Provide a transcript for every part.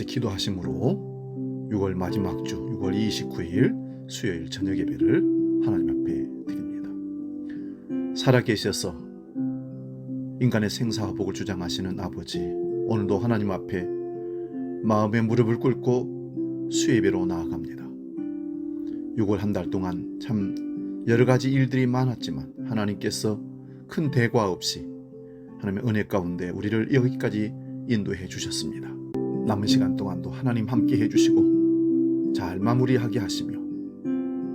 번째 기도하심으로 6월 마지막 주 6월 29일 수요일 저녁 예배를 하나님 앞에 드립니다. 살아계셔서 인간의 생사와 복을 주장하시는 아버지, 오늘도 하나님 앞에 마음의 무릎을 꿇고 수요 예배로 나아갑니다. 6월 한 달 동안 참 여러 가지 일들이 많았지만 하나님께서 큰 대과 없이 하나님의 은혜 가운데 우리를 여기까지 인도해 주셨습니다. 남은 시간 동안도 하나님 함께 해주시고 잘 마무리하게 하시며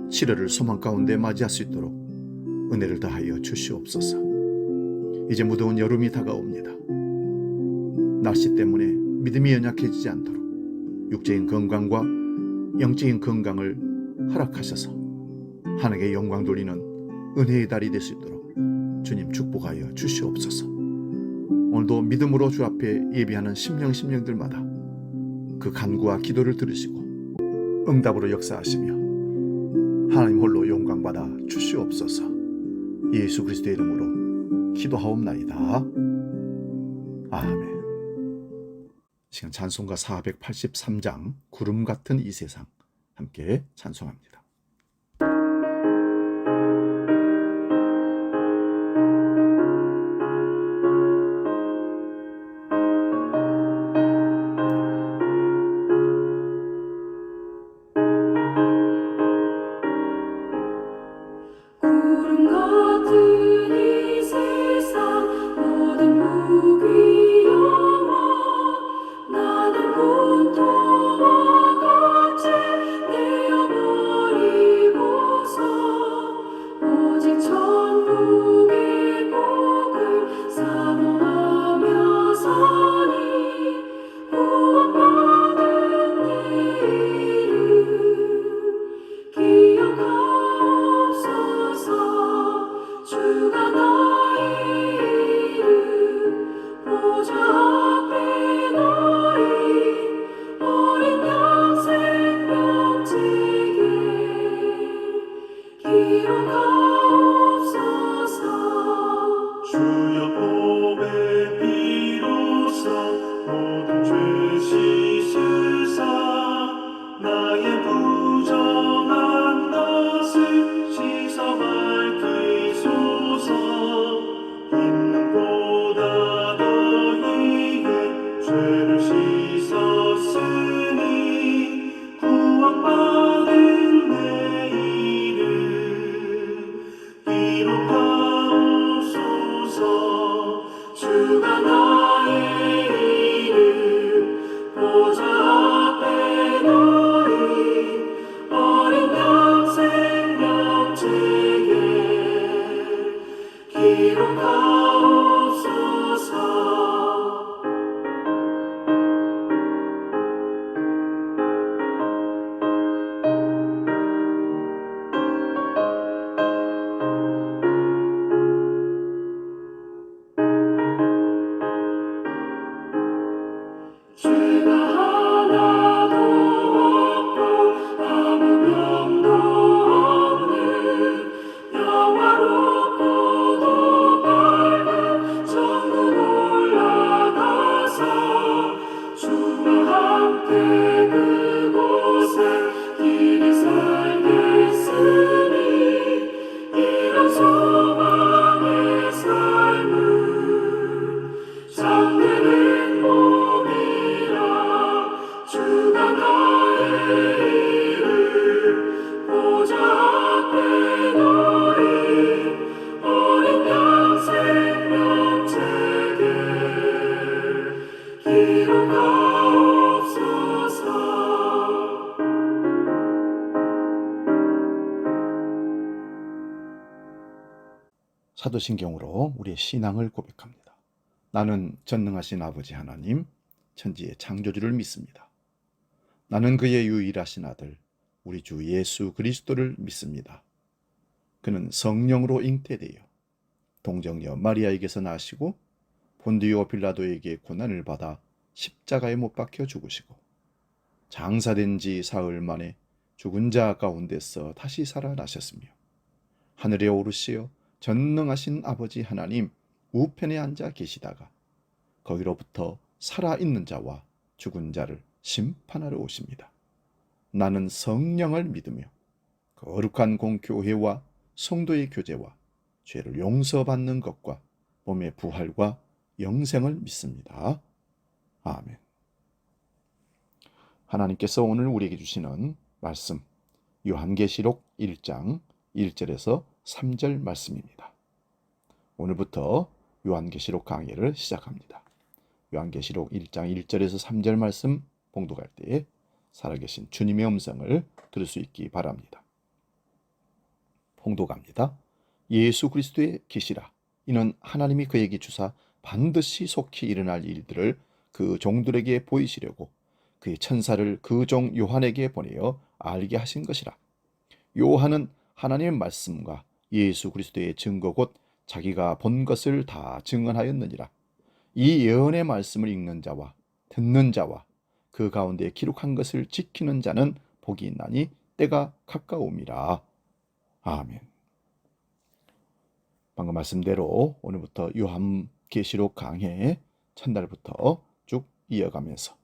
7월을 소망 가운데 맞이할 수 있도록 은혜를 다하여 주시옵소서. 이제 무더운 여름이 다가옵니다. 날씨 때문에 믿음이 연약해지지 않도록 육적인 건강과 영적인 건강을 허락하셔서 하나님께 영광 돌리는 은혜의 달이 될 수 있도록 주님 축복하여 주시옵소서. 오늘도 믿음으로 주 앞에 예비하는 심령들마다 그 간구와 기도를 들으시고 응답으로 역사하시며 하나님 홀로 영광받아 주시옵소서. 예수 그리스도의 이름으로 기도하옵나이다. 아멘. 시간 찬송가 483장 구름 같은 이 세상 함께 찬송합니다. 구름 같은 이 세상 모든 무기 영화 나는 본토와 같이 내어버리고서 오직 천국의 복을 사모하며 서니 구원받은 내 이름 기억하옵소서. 주가 나의 이름 보좌 앞에 놓인 어린 양 생명책에 기록하옵소서. 주여 보배 비로소 모든 죄 씻으사 나의 부정한 것을 씻어 밝히소서. 있는 보다 너희의 죄를 씻었으니 구원받은 내 이름 기록하옵소서. 주가 나의 이름 보좌 앞에 놓인 어린 양 생명책에 기록하옵소서. 죄가 하나도 없고 아무 병도 없는 영화롭고도 밝은 천국 올라가서 주와 함께 그곳에 길이 살겠으니 이런 소망의 삶은 참된 행복이라. 주가 나의 이름 보좌 앞에 놓인 어린 양 생명책에 기록하옵소서. 사도신경으로 우리의 신앙을 고백합니다. 나는 전능하신 아버지 하나님, 천지의 창조주를 믿습니다. 나는 그의 유일하신 아들, 우리 주 예수 그리스도를 믿습니다. 그는 성령으로 잉태되어 동정녀 마리아에게서 나시고 본디오 빌라도에게 고난을 받아 십자가에 못 박혀 죽으시고 장사된 지 사흘 만에 죽은 자 가운데서 다시 살아나셨으며 하늘에 오르시어 전능하신 아버지 하나님 우편에 앉아 계시다가 거기로부터 살아있는 자와 죽은 자를 심판하러 오십니다. 나는 성령을 믿으며 거룩한 공교회와 성도의 교제와 죄를 용서받는 것과 몸의 부활과 영생을 믿습니다. 아멘. 하나님께서 오늘 우리에게 주시는 말씀, 요한계시록 1장 1절에서 3절 말씀입니다. 오늘부터 요한계시록 강의를 시작합니다. 요한계시록 1장 1절에서 3절 말씀 봉독할 때에 살아계신 주님의 음성을 들을 수 있기 바랍니다. 봉독합니다. 예수 그리스도의 계시라. 이는 하나님이 그에게 주사 반드시 속히 일어날 일들을 그 종들에게 보이시려고 그의 천사를 그 종 요한에게 보내어 알게 하신 것이라. 요한은 하나님의 말씀과 예수 그리스도의 증거 곧 자기가 본 것을 다 증언하였느니라. 이 예언의 말씀을 읽는 자와 듣는 자와 그 가운데 기록한 것을 지키는 자는 복이 있나니 때가 가까움이라. 아멘. 방금 말씀대로 오늘부터 요한계시록 강해 첫날부터 쭉 이어가면서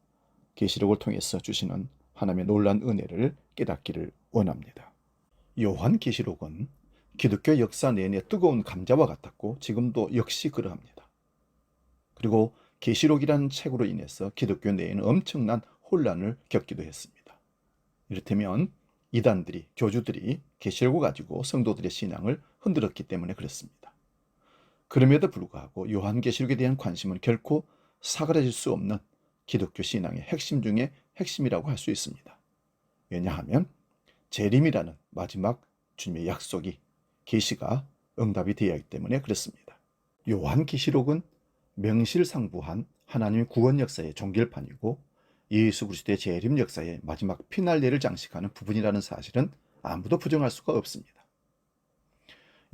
계시록을 통해서 주시는 하나님의 놀라운 은혜를 깨닫기를 원합니다. 요한계시록은 기독교 역사 내내 뜨거운 감자와 같았고 지금도 역시 그러합니다. 그리고 계시록이라는 책으로 인해서 기독교 내에는 엄청난 혼란을 겪기도 했습니다. 이를테면 이단들이, 교주들이 계시록을 가지고 성도들의 신앙을 흔들었기 때문에 그렇습니다. 그럼에도 불구하고 요한계시록에 대한 관심은 결코 사그라질 수 없는 기독교 신앙의 핵심 중에 핵심이라고 할 수 있습니다. 왜냐하면 재림이라는 마지막 주님의 약속이 계시가 응답이 되어야 하기 때문에 그렇습니다. 요한계시록은 명실상부한 하나님의 구원 역사의 종결판이고 예수 그리스도의 재림 역사의 마지막 피날레를 장식하는 부분이라는 사실은 아무도 부정할 수가 없습니다.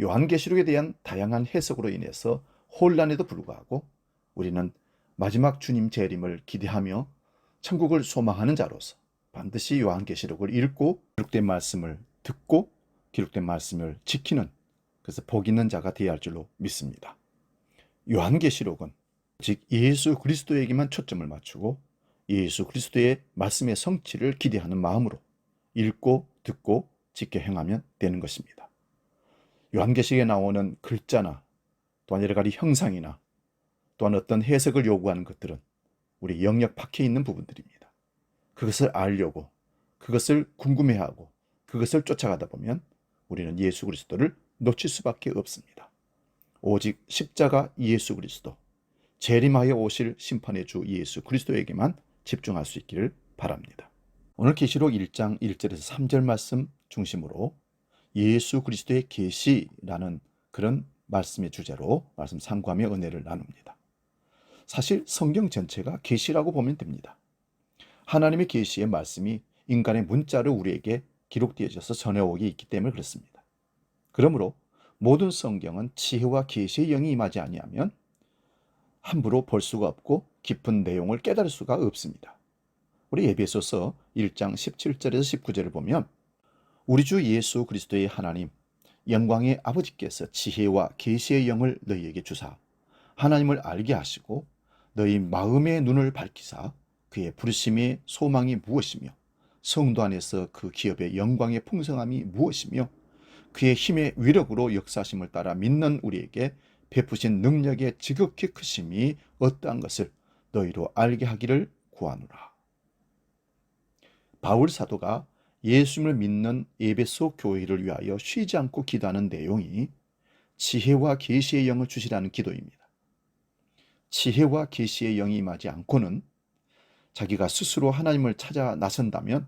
요한계시록에 대한 다양한 해석으로 인해서 혼란에도 불구하고 우리는 마지막 주님 재림을 기대하며 천국을 소망하는 자로서 반드시 요한계시록을 읽고 기록된 말씀을 듣고 기록된 말씀을 지키는, 그래서 복 있는 자가 되어야 할 줄로 믿습니다. 요한계시록은 즉 예수 그리스도에게만 초점을 맞추고 예수 그리스도의 말씀의 성취를 기대하는 마음으로 읽고 듣고 지켜 행하면 되는 것입니다. 요한계시록에 나오는 글자나 또한 여러 가지 형상이나 또한 어떤 해석을 요구하는 것들은 우리 영역 밖에 있는 부분들입니다. 그것을 알려고, 그것을 궁금해하고 그것을 쫓아가다 보면 우리는 예수 그리스도를 놓칠 수밖에 없습니다. 오직 십자가 예수 그리스도, 재림하여 오실 심판의 주 예수 그리스도에게만 집중할 수 있기를 바랍니다. 오늘 계시록 1장 1절에서 3절 말씀 중심으로 예수 그리스도의 계시라는 그런 말씀의 주제로 말씀 상고하며 은혜를 나눕니다. 사실 성경 전체가 계시라고 보면 됩니다. 하나님의 계시의 말씀이 인간의 문자로 우리에게 기록되어져서 전해오기 있기 때문에 그렇습니다. 그러므로 모든 성경은 지혜와 계시의 영이 임하지 아니하면 함부로 볼 수가 없고 깊은 내용을 깨달을 수가 없습니다. 우리 에베소서 1장 17절에서 19절을 보면 우리 주 예수 그리스도의 하나님 영광의 아버지께서 지혜와 계시의 영을 너희에게 주사 하나님을 알게 하시고 너희 마음의 눈을 밝히사 그의 부르심의 소망이 무엇이며 성도 안에서 그 기업의 영광의 풍성함이 무엇이며 그의 힘의 위력으로 역사심을 따라 믿는 우리에게 베푸신 능력의 지극히 크심이 어떠한 것을 너희로 알게 하기를 구하노라. 바울 사도가 예수님을 믿는 에베소 교회를 위하여 쉬지 않고 기도하는 내용이 지혜와 계시의 영을 주시라는 기도입니다. 지혜와 계시의 영이 임하지 않고는 자기가 스스로 하나님을 찾아 나선다면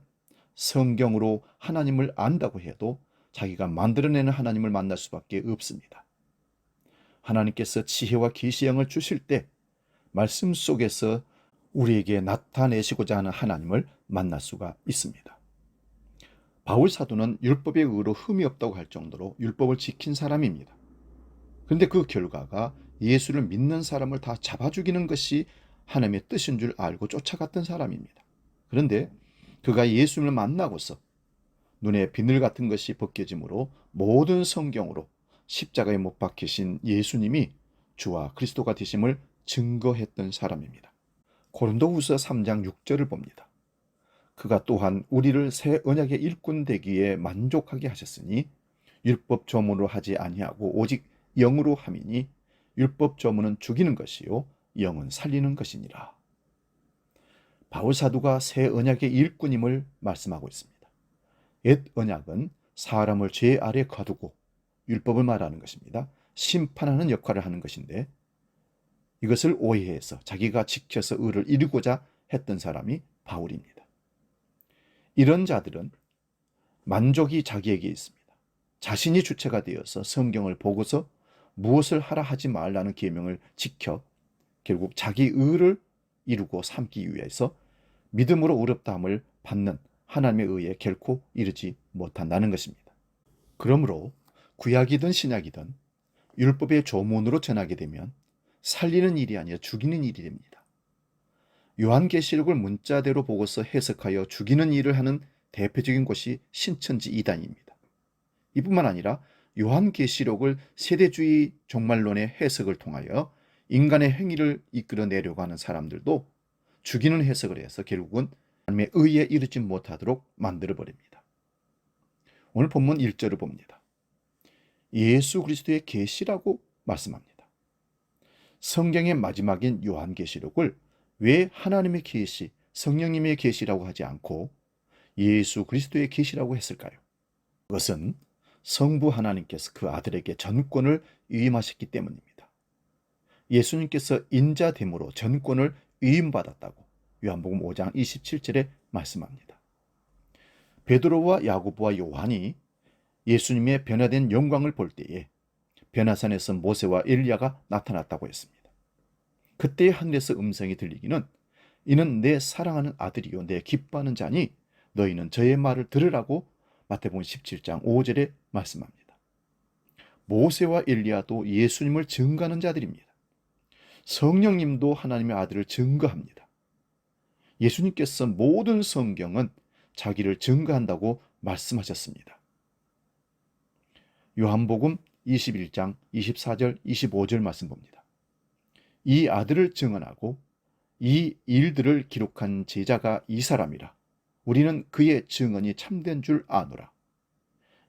성경으로 하나님을 안다고 해도 자기가 만들어내는 하나님을 만날 수밖에 없습니다. 하나님께서 지혜와 계시의 영을 주실 때 말씀 속에서 우리에게 나타내시고자 하는 하나님을 만날 수가 있습니다. 바울 사도는 율법의 의로 흠이 없다고 할 정도로 율법을 지킨 사람입니다. 그런데 그 결과가 예수를 믿는 사람을 다 잡아 죽이는 것이 하나님의 뜻인 줄 알고 쫓아갔던 사람입니다. 그런데 그가 예수님을 만나고서 눈에 비늘 같은 것이 벗겨짐으로 모든 성경으로 십자가에 못 박히신 예수님이 주와 그리스도가 되심을 증거했던 사람입니다. 고린도후서 3장 6절을 봅니다. 그가 또한 우리를 새 언약의 일꾼 되기에 만족하게 하셨으니 율법 조문으로 하지 아니하고 오직 영으로 함이니 율법 조문은 죽이는 것이요 영은 살리는 것이니라. 바울 사도가 새 언약의 일꾼임을 말씀하고 있습니다. 옛 언약은 사람을 죄 아래 거두고 율법을 말하는 것입니다. 심판하는 역할을 하는 것인데 이것을 오해해서 자기가 지켜서 의를 이루고자 했던 사람이 바울입니다. 이런 자들은 만족이 자기에게 있습니다. 자신이 주체가 되어서 성경을 보고서 무엇을 하라 하지 말라는 계명을 지켜 결국 자기 의를 이루고 삼기 위해서 믿음으로 의롭다함을 받는 하나님의 의에 결코 이르지 못한다는 것입니다. 그러므로 구약이든 신약이든 율법의 조문으로 전하게 되면 살리는 일이 아니라 죽이는 일이 됩니다. 요한계시록을 문자대로 보고서 해석하여 죽이는 일을 하는 대표적인 곳이 신천지 이단입니다. 이뿐만 아니라 요한계시록을 세대주의 종말론의 해석을 통하여 인간의 행위를 이끌어내려고 하는 사람들도 죽이는 해석을 해서 결국은 하나님의 의에 이르지 못하도록 만들어버립니다. 오늘 본문 1절을 봅니다. 예수 그리스도의 계시라고 말씀합니다. 성경의 마지막인 요한계시록을 왜 하나님의 계시, 성령님의 계시라고 하지 않고 예수 그리스도의 계시라고 했을까요? 그것은 성부 하나님께서 그 아들에게 전권을 위임하셨기 때문입니다. 예수님께서 인자됨으로 전권을 위임받았다고 요한복음 5장 27절에 말씀합니다. 베드로와 야고보와 요한이 예수님의 변화된 영광을 볼 때에 변화산에서 모세와 엘리야가 나타났다고 했습니다. 그때 하늘에서 음성이 들리기는 이는 내 사랑하는 아들이요 내 기뻐하는 자니 너희는 저의 말을 들으라고 마태복음 17장 5절에 말씀합니다. 모세와 엘리야도 예수님을 증거하는 자들입니다. 성령님도 하나님의 아들을 증거합니다. 예수님께서 모든 성경은 자기를 증거한다고 말씀하셨습니다. 요한복음 21장 24절 25절 말씀 봅니다. 이 아들을 증언하고 이 일들을 기록한 제자가 이 사람이라. 우리는 그의 증언이 참된 줄 아노라.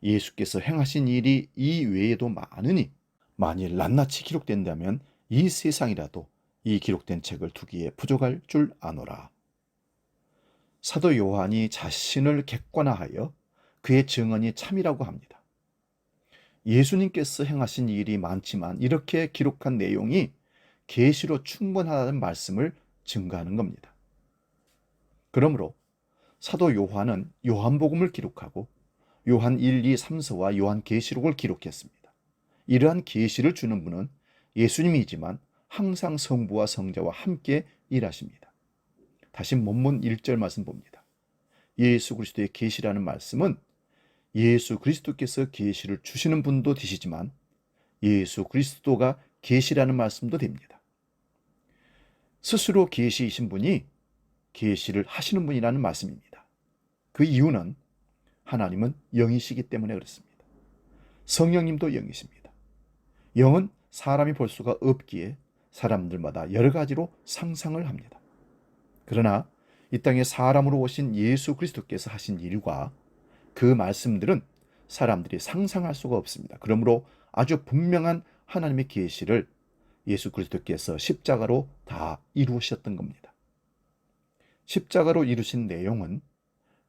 예수께서 행하신 일이 이 외에도 많으니 만일 낱낱이 기록된다면 이 세상이라도 이 기록된 책을 두기에 부족할 줄 아노라. 사도 요한이 자신을 객관화하여 그의 증언이 참이라고 합니다. 예수님께서 행하신 일이 많지만 이렇게 기록한 내용이 계시로 충분하다는 말씀을 증거하는 겁니다. 그러므로 사도 요한은 요한복음을 기록하고 요한 1, 2, 3서와 요한계시록을 기록했습니다. 이러한 계시를 주는 분은 예수님이지만 항상 성부와 성자와 함께 일하십니다. 다시 본문 1절 말씀 봅니다. 예수 그리스도의 계시라는 말씀은 예수 그리스도께서 계시를 주시는 분도 되시지만 예수 그리스도가 계시라는 말씀도 됩니다. 스스로 계시이신 분이 계시를 하시는 분이라는 말씀입니다. 그 이유는 하나님은 영이시기 때문에 그렇습니다. 성령님도 영이십니다. 영은 사람이 볼 수가 없기에 사람들마다 여러 가지로 상상을 합니다. 그러나 이 땅에 사람으로 오신 예수 그리스도께서 하신 일과 그 말씀들은 사람들이 상상할 수가 없습니다. 그러므로 아주 분명한 하나님의 계시를 예수 그리스도께서 십자가로 다 이루셨던 겁니다. 십자가로 이루신 내용은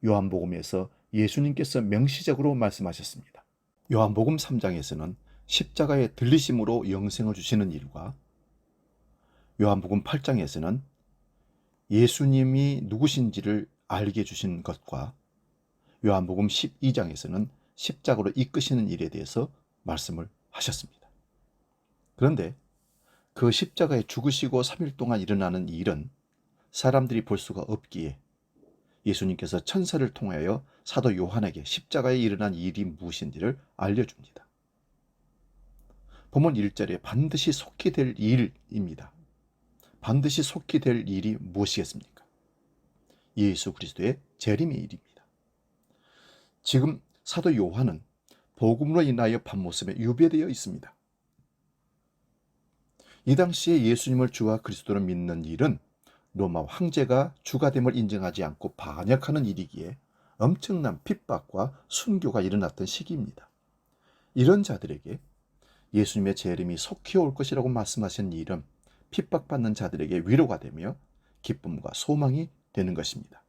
요한복음에서 예수님께서 명시적으로 말씀하셨습니다. 요한복음 3장에서는 십자가의 들리심으로 영생을 주시는 일과 요한복음 8장에서는 예수님이 누구신지를 알게 해주신 것과 요한복음 12장에서는 십자가로 이끄시는 일에 대해서 말씀을 하셨습니다. 그런데 그 십자가에 죽으시고 3일 동안 일어나는 일은 사람들이 볼 수가 없기에 예수님께서 천사를 통하여 사도 요한에게 십자가에 일어난 일이 무엇인지를 알려줍니다. 본문 1절에 반드시 속히 될 일입니다. 반드시 속히 될 일이 무엇이겠습니까? 예수 그리스도의 재림의 일입니다. 지금 사도 요한은 복음으로 인하여 밤모습에 유배되어 있습니다. 이 당시에 예수님을 주와 그리스도로 믿는 일은 로마 황제가 주가 됨을 인정하지 않고 반역하는 일이기에 엄청난 핍박과 순교가 일어났던 시기입니다. 이런 자들에게 예수님의 재림이 속히 올 것이라고 말씀하신 일은 핍박받는 자들에게 위로가 되며 기쁨과 소망이 되는 것입니다.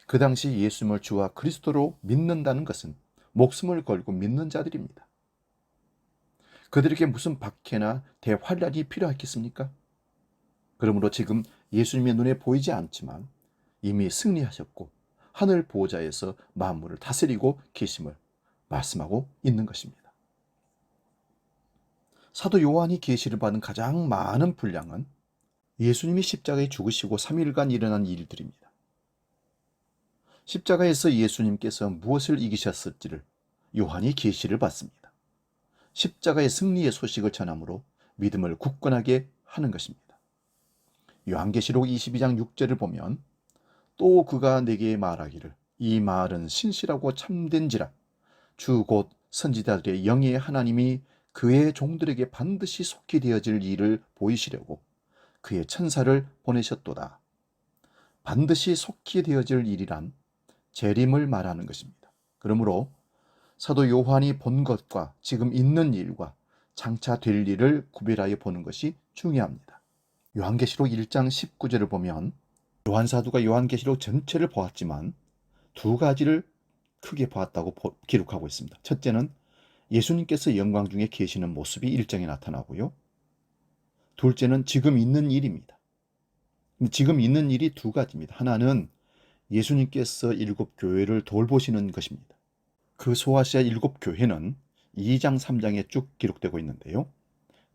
그 당시 예수님을 주와 그리스도로 믿는다는 것은 목숨을 걸고 믿는 자들입니다. 그들에게 무슨 박해나 대환란이 필요했겠습니까? 그러므로 지금 예수님의 눈에 보이지 않지만 이미 승리하셨고 하늘 보좌에서 만물을 다스리고 계심을 말씀하고 있는 것입니다. 사도 요한이 계시를 받은 가장 많은 분량은 예수님이 십자가에 죽으시고 3일간 일어난 일들입니다. 십자가에서 예수님께서 무엇을 이기셨을지를 요한이 계시를 받습니다. 십자가의 승리의 소식을 전함으로 믿음을 굳건하게 하는 것입니다. 요한계시록 22장 6절을 보면 또 그가 내게 말하기를 이 말은 신실하고 참된지라 주 곧 선지자들의 영의 하나님이 그의 종들에게 반드시 속히 되어질 일을 보이시려고 그의 천사를 보내셨도다. 반드시 속히 되어질 일이란 재림을 말하는 것입니다. 그러므로 사도 요한이 본 것과 지금 있는 일과 장차 될 일을 구별하여 보는 것이 중요합니다. 요한계시록 1장 19절을 보면 요한 사도가 요한계시록 전체를 보았지만 두 가지를 크게 보았다고 기록하고 있습니다. 첫째는 예수님께서 영광 중에 계시는 모습이 1장에 나타나고요. 둘째는 지금 있는 일입니다. 지금 있는 일이 두 가지입니다. 하나는 예수님께서 7교회를 돌보시는 것입니다. 그 소아시아 7교회는 2장 3장에 쭉 기록되고 있는데요.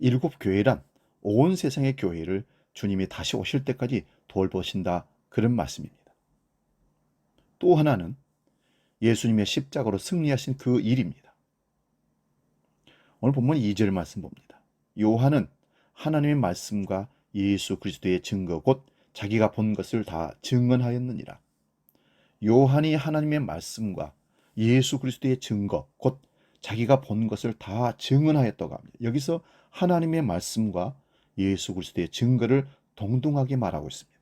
7교회란 온 세상의 교회를 주님이 다시 오실 때까지 돌보신다, 그런 말씀입니다. 또 하나는 예수님의 십자가로 승리하신 그 일입니다. 오늘 본문 2절 말씀 봅니다. 요한은 하나님의 말씀과 예수 그리스도의 증거 곧 자기가 본 것을 다 증언하였느니라. 요한이 하나님의 말씀과 예수 그리스도의 증거 곧 자기가 본 것을 다 증언하였다고 합니다. 여기서 하나님의 말씀과 예수 그리스도의 증거를 동등하게 말하고 있습니다.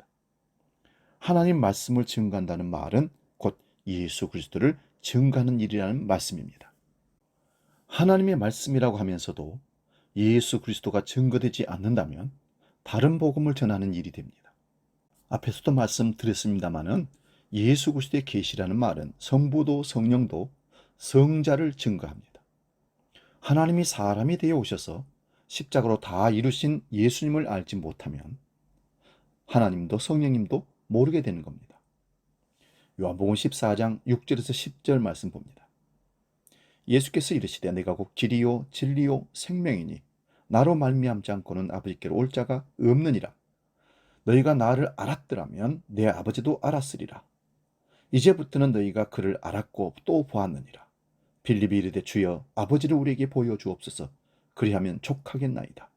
하나님 말씀을 증거한다는 말은 곧 예수 그리스도를 증거하는 일이라는 말씀입니다. 하나님의 말씀이라고 하면서도 예수 그리스도가 증거되지 않는다면 다른 복음을 전하는 일이 됩니다. 앞에서도 말씀드렸습니다마는 예수 그리스도의 계시라는 말은 성부도 성령도 성자를 증거합니다. 하나님이 사람이 되어 오셔서 십자가로 다 이루신 예수님을 알지 못하면 하나님도 성령님도 모르게 되는 겁니다. 요한복음 14장 6절에서 10절 말씀 봅니다. 예수께서 이르시되 내가 곧 길이요 진리요 생명이니 나로 말미암지 않고는 아버지께로 올 자가 없느니라. 너희가 나를 알았더라면 내 아버지도 알았으리라. 이제부터는 너희가 그를 알았고 또 보았느니라. 빌립이 이르되 주여 아버지를 우리에게 보여주옵소서. 그리하면 족하겠나이다.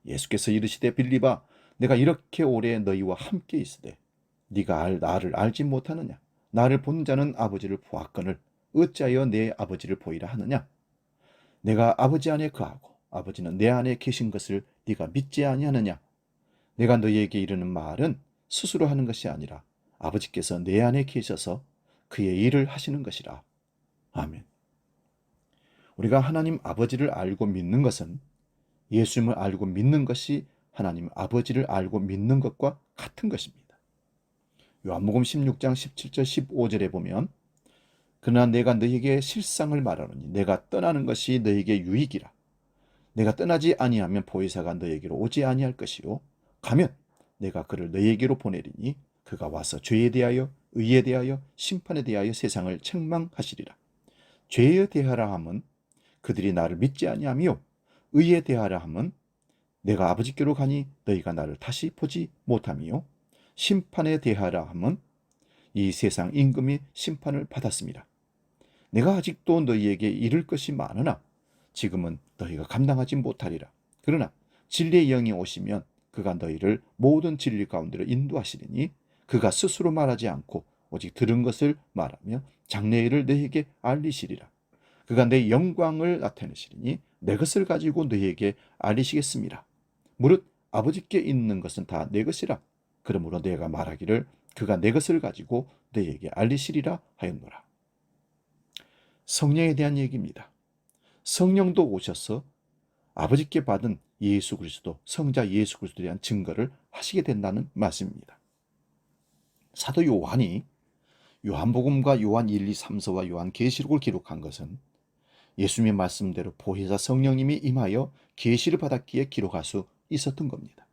예수께서 이르시되 빌립아 내가 이렇게 오래 너희와 함께 있으되 네가 나를 알지 못하느냐. 나를 본 자는 아버지를 보았거늘 어찌하여 내 아버지를 보이라 하느냐. 내가 아버지 안에 거하고 아버지는 내 안에 계신 것을 네가 믿지 아니하느냐. 내가 너희에게 이르는 말은 스스로 하는 것이 아니라 아버지께서 내 안에 계셔서 그의 일을 하시는 것이라. 아멘. 우리가 하나님 아버지를 알고 믿는 것은 예수님을 알고 믿는 것이 하나님 아버지를 알고 믿는 것과 같은 것입니다. 요한복음 16장 17절 15절에 보면 그러나 내가 너희에게 실상을 말하노니 내가 떠나는 것이 너희에게 유익이라. 내가 떠나지 아니하면 보혜사가 너희에게로 오지 아니할 것이요 가면 내가 그를 너희에게로 보내리니 그가 와서 죄에 대하여 의에 대하여 심판에 대하여 세상을 책망하시리라. 죄에 대하라 함은 그들이 나를 믿지 아니하며 의에 대하라 함은 내가 아버지께로 가니 너희가 나를 다시 보지 못하며 심판에 대하라 함은 이 세상 임금이 심판을 받았습니다. 내가 아직도 너희에게 이를 것이 많으나 지금은 너희가 감당하지 못하리라. 그러나 진리의 영이 오시면 그가 너희를 모든 진리 가운데로 인도하시리니 그가 스스로 말하지 않고 오직 들은 것을 말하며 장래일을 너희에게 알리시리라. 그가 내 영광을 나타내시리니 내 것을 가지고 너희에게 알리시겠습니다. 무릇 아버지께 있는 것은 다 내 것이라. 그러므로 내가 말하기를 그가 내 것을 가지고 너에게 알리시리라 하였노라. 성령에 대한 얘기입니다. 성령도 오셔서 아버지께 받은 예수 그리스도, 성자 예수 그리스도에 대한 증거를 하시게 된다는 말씀입니다. 사도 요한이 요한복음과 요한 1, 2, 3서와 요한 계시록을 기록한 것은 예수님의 말씀대로 보혜사 성령님이 임하여 계시를 받았기에 기록할 수 있었던 겁니다.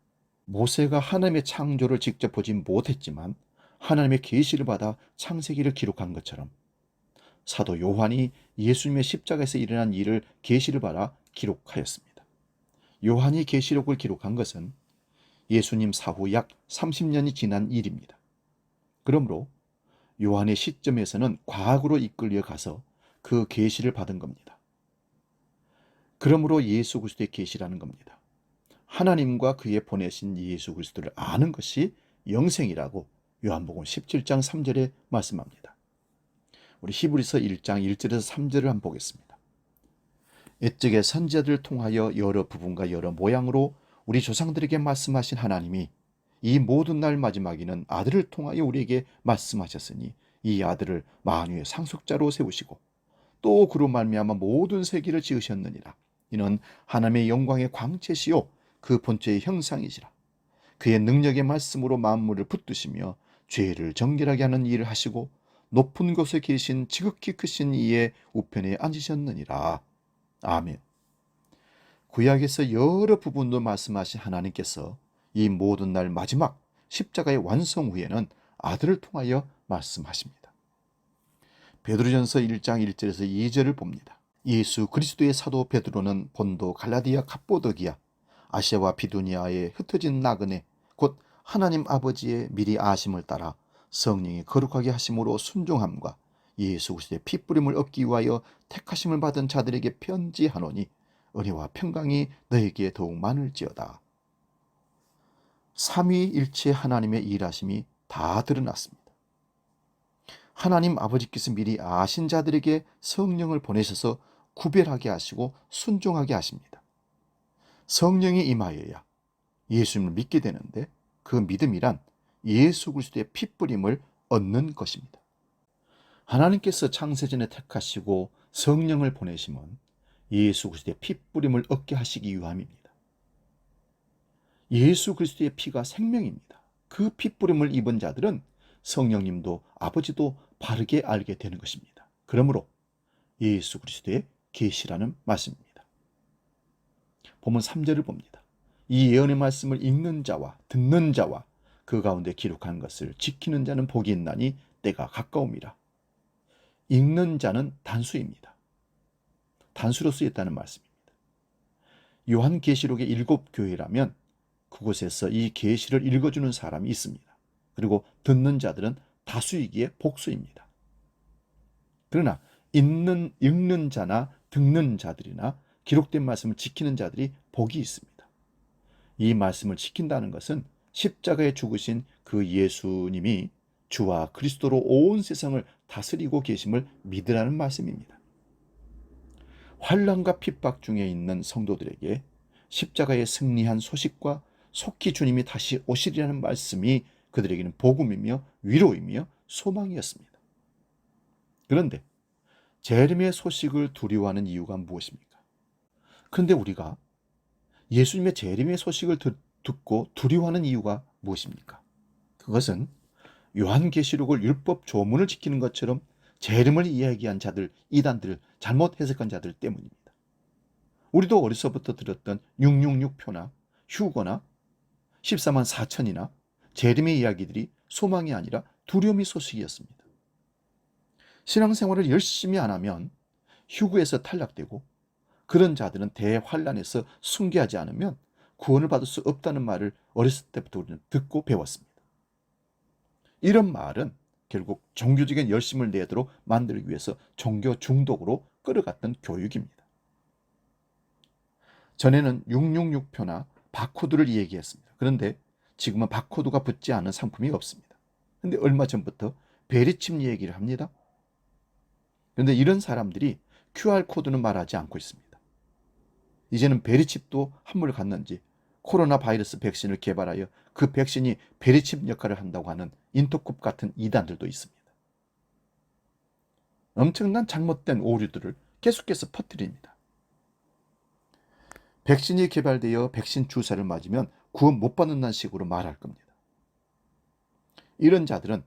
모세가 하나님의 창조를 직접 보지 못했지만 하나님의 계시를 받아 창세기를 기록한 것처럼 사도 요한이 예수님의 십자가에서 일어난 일을 계시를 받아 기록하였습니다. 요한이 계시록을 기록한 것은 예수님 사후 약 30년이 지난 일입니다. 그러므로 요한의 시점에서는 과거로 이끌려 가서 그 계시를 받은 겁니다. 그러므로 예수 그리스도의 계시라는 겁니다. 하나님과 그의 보내신 예수 그리스도를 아는 것이 영생이라고 요한복음 17장 3절에 말씀합니다. 우리 히브리서 1장 1절에서 3절을 한번 보겠습니다. 옛적에 선지자들을 통하여 여러 부분과 여러 모양으로 우리 조상들에게 말씀하신 하나님이 이 모든 날 마지막에는 아들을 통하여 우리에게 말씀하셨으니 이 아들을 만유의 상속자로 세우시고 또 그로 말미암아 모든 세계를 지으셨느니라. 이는 하나님의 영광의 광채시요 그 본체의 형상이시라. 그의 능력의 말씀으로 만물을 붙드시며 죄를 정결하게 하는 일을 하시고 높은 곳에 계신 지극히 크신 이의 우편에 앉으셨느니라. 아멘. 구약에서 여러 부분도 말씀하신 하나님께서 이 모든 날 마지막 십자가의 완성 후에는 아들을 통하여 말씀하십니다. 베드로전서 1장 1절에서 2절을 봅니다. 예수 그리스도의 사도 베드로는 본도, 갈라디아, 갑보도기아, 아시아와 비두니아에 흩어진 나그네 곧 하나님 아버지의 미리 아심을 따라 성령이 거룩하게 하심으로 순종함과 예수 그리스도의 핏부림을 얻기 위하여 택하심을 받은 자들에게 편지하노니 은혜와 평강이 너에게 더욱 많을지어다. 삼위일체 하나님의 일하심이 다 드러났습니다. 하나님 아버지께서 미리 아신 자들에게 성령을 보내셔서 구별하게 하시고 순종하게 하십니다. 성령이 임하여야 예수님을 믿게 되는데 그 믿음이란 예수 그리스도의 핏부림을 얻는 것입니다. 하나님께서 창세전에 택하시고 성령을 보내시면 예수 그리스도의 핏부림을 얻게 하시기 위함입니다. 예수 그리스도의 피가 생명입니다. 그 핏부림을 입은 자들은 성령님도 아버지도 바르게 알게 되는 것입니다. 그러므로 예수 그리스도의 계시라는 말씀입니다. 보면 3절을 봅니다. 이 예언의 말씀을 읽는 자와 듣는 자와 그 가운데 기록한 것을 지키는 자는 복이 있나니 때가 가까움이라. 읽는 자는 단수입니다. 단수로 쓰였다는 말씀입니다. 요한계시록의 7교회라면 그곳에서 이 계시를 읽어주는 사람이 있습니다. 그리고 듣는 자들은 다수이기에 복수입니다. 그러나 읽는 자나 듣는 자들이나 기록된 말씀을 지키는 자들이 복이 있습니다. 이 말씀을 지킨다는 것은 십자가에 죽으신 그 예수님이 주와 그리스도로 온 세상을 다스리고 계심을 믿으라는 말씀입니다. 환난과 핍박 중에 있는 성도들에게 십자가의 승리한 소식과 속히 주님이 다시 오시리라는 말씀이 그들에게는 복음이며 위로이며 소망이었습니다. 그런데 재림의 소식을 두려워하는 이유가 무엇입니까? 그런데 우리가 예수님의 재림의 소식을 듣고 두려워하는 이유가 무엇입니까? 그것은 요한계시록을 율법 조문을 지키는 것처럼 재림을 이야기한 자들, 이단들, 잘못 해석한 자들 때문입니다. 우리도 어려서부터 들었던 666표나 휴거나 14만 4천이나 재림의 이야기들이 소망이 아니라 두려움의 소식이었습니다. 신앙생활을 열심히 안 하면 휴거에서 탈락되고 그런 자들은 대환란에서 순교하지 않으면 구원을 받을 수 없다는 말을 어렸을 때부터 우리는 듣고 배웠습니다. 이런 말은 결국 종교적인 열심을 내도록 만들기 위해서 종교 중독으로 끌어갔던 교육입니다. 전에는 666표나 바코드를 얘기했습니다. 그런데 지금은 바코드가 붙지 않은 상품이 없습니다. 그런데 얼마 전부터 베리칩 얘기를 합니다. 그런데 이런 사람들이 QR코드는 말하지 않고 있습니다. 이제는 베리칩도 한물 갔는지 코로나 바이러스 백신을 개발하여 그 백신이 베리칩 역할을 한다고 하는 인터쿱 같은 이단들도 있습니다. 엄청난 잘못된 오류들을 계속해서 퍼뜨립니다. 백신이 개발되어 백신 주사를 맞으면 구원 못 받는다는 식으로 말할 겁니다. 이런 자들은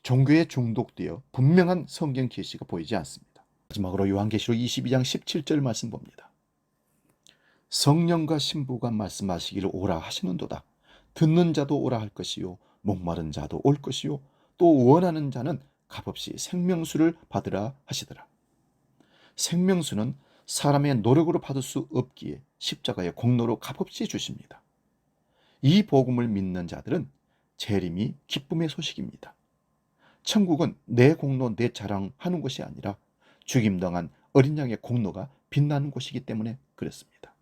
종교에 중독되어 분명한 성경 계시가 보이지 않습니다. 마지막으로 요한계시록 22장 17절 말씀 봅니다. 성령과 신부가 말씀하시기를 오라 하시는도다. 듣는 자도 오라 할 것이요 목마른 자도 올 것이요 또 원하는 자는 값없이 생명수를 받으라 하시더라. 생명수는 사람의 노력으로 받을 수 없기에 십자가의 공로로 값없이 주십니다. 이 복음을 믿는 자들은 재림이 기쁨의 소식입니다. 천국은 내 공로 내 자랑하는 곳이 아니라 죽임당한 어린 양의 공로가 빛나는 곳이기 때문에 그렇습니다.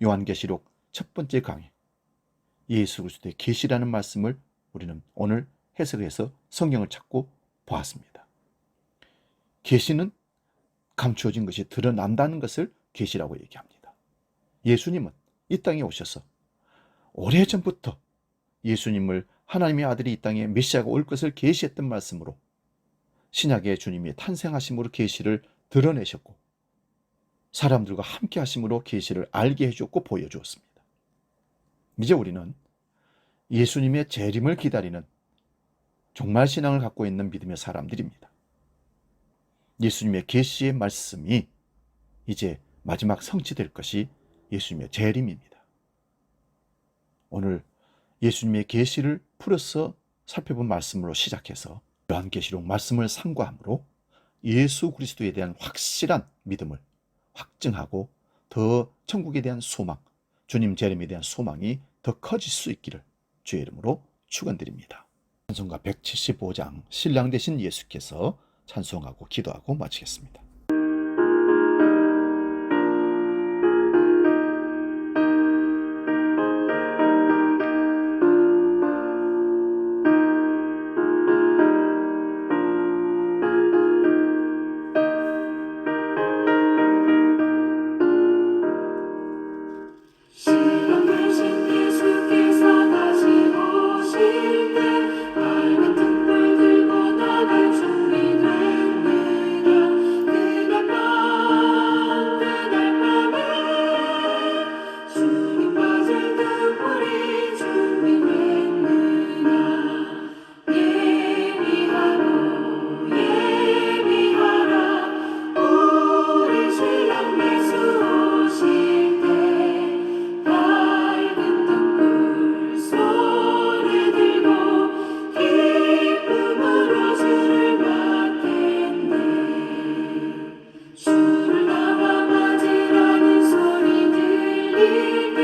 요한계시록 첫 번째 강의, 예수 그리스도의 계시라는 말씀을 우리는 오늘 해석해서 성경을 찾고 보았습니다. 계시는 감추어진 것이 드러난다는 것을 계시라고 얘기합니다. 예수님은 이 땅에 오셔서 오래전부터 예수님을 하나님의 아들이 이 땅에 메시아가 올 것을 계시했던 말씀으로 신약의 주님이 탄생하심으로 계시를 드러내셨고 사람들과 함께 하심으로 계시를 알게 해주었고 보여주었습니다. 이제 우리는 예수님의 재림을 기다리는 종말 신앙을 갖고 있는 믿음의 사람들입니다. 예수님의 계시의 말씀이 이제 마지막 성취될 것이 예수님의 재림입니다. 오늘 예수님의 계시를 풀어서 살펴본 말씀으로 시작해서 요한계시록 말씀을 상고함으로 예수 그리스도에 대한 확실한 믿음을 확증하고 더 천국에 대한 소망, 주님 재림에 대한 소망이 더 커질 수 있기를 주의 이름으로 축원드립니다. 찬송가 175장 신랑 되신 예수께서 찬송하고 기도하고 마치겠습니다. 신랑 되신 예수께서 다시 오실 때 밝은 등불 들고 나갈 준비됐느냐. 그날 밤에 주님 맞을 등불이 준비됐느냐. 예비하라 우리 신랑 예수 오실 때 밝은 등불 손에 들고 기쁨으로 주를 맞겠네. 주를 나와 맞으라는 소리 들릴 때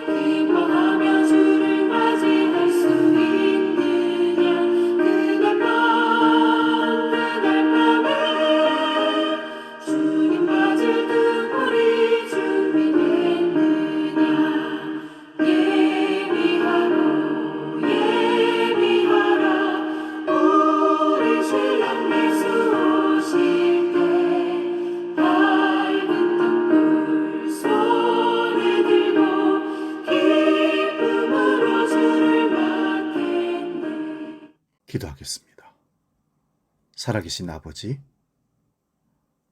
기뻐하며 주를 맞이할 수 있느냐. 그날 밤에 주님 맞을 등불이 준비됐느냐. 예비하라 우리 신랑 예수 오실 때 밝은 등불 손에 들고 기쁨으로 주를 맞겠네. 기도하겠습니다. 살아계신 아버지,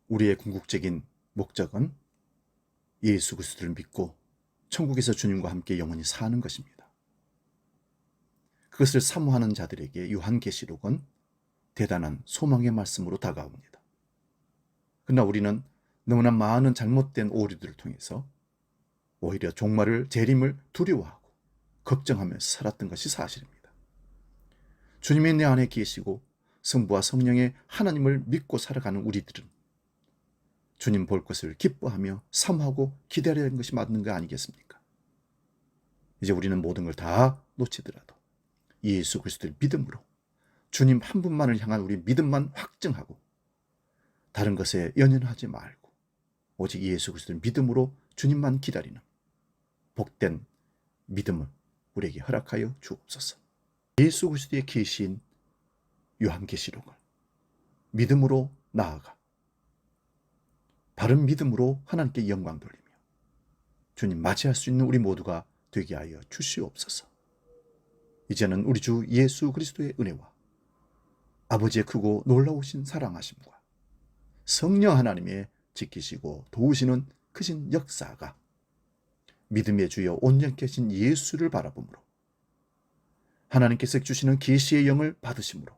우리의 궁극적인 목적은 예수 그리스도를 믿고 천국에서 주님과 함께 영원히 사는 것입니다. 그것을 사모하는 자들에게 요한계시록은 대단한 소망의 말씀으로 다가옵니다. 그러나 우리는 너무나 많은 잘못된 오류들을 통해서 오히려 종말을 재림을 두려워하고 걱정하면서 살았던 것이 사실입니다. 주님이 내 안에 계시고 성부와 성령의 하나님을 믿고 살아가는 우리들은 주님 볼 것을 기뻐하며 사모하고 기다려야 하는 것이 맞는 거 아니겠습니까? 이제 우리는 모든 걸 다 놓치더라도 예수 그리스도를 믿음으로 주님 한 분만을 향한 우리 믿음만 확증하고 다른 것에 연연하지 말고 오직 예수 그리스도를 믿음으로 주님만 기다리는 복된 믿음을 우리에게 허락하여 주옵소서. 예수 그리스도의 계시인 요한계시록을 믿음으로 나아가 바른 믿음으로 하나님께 영광 돌리며 주님 맞이할 수 있는 우리 모두가 되게 하여 주시옵소서. 이제는 우리 주 예수 그리스도의 은혜와 아버지의 크고 놀라우신 사랑하심과 성령 하나님의 지키시고 도우시는 크신 역사가 믿음의 주여 온전케 하신 예수를 바라보므로 하나님께서 주시는 계시의 영을 받으심으로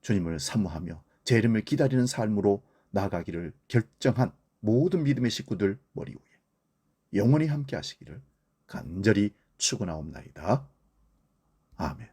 주님을 사모하며 재림을 기다리는 삶으로 나아가기를 결정한 모든 믿음의 식구들 머리 위에 영원히 함께 하시기를 간절히 축원하옵나이다. 아멘.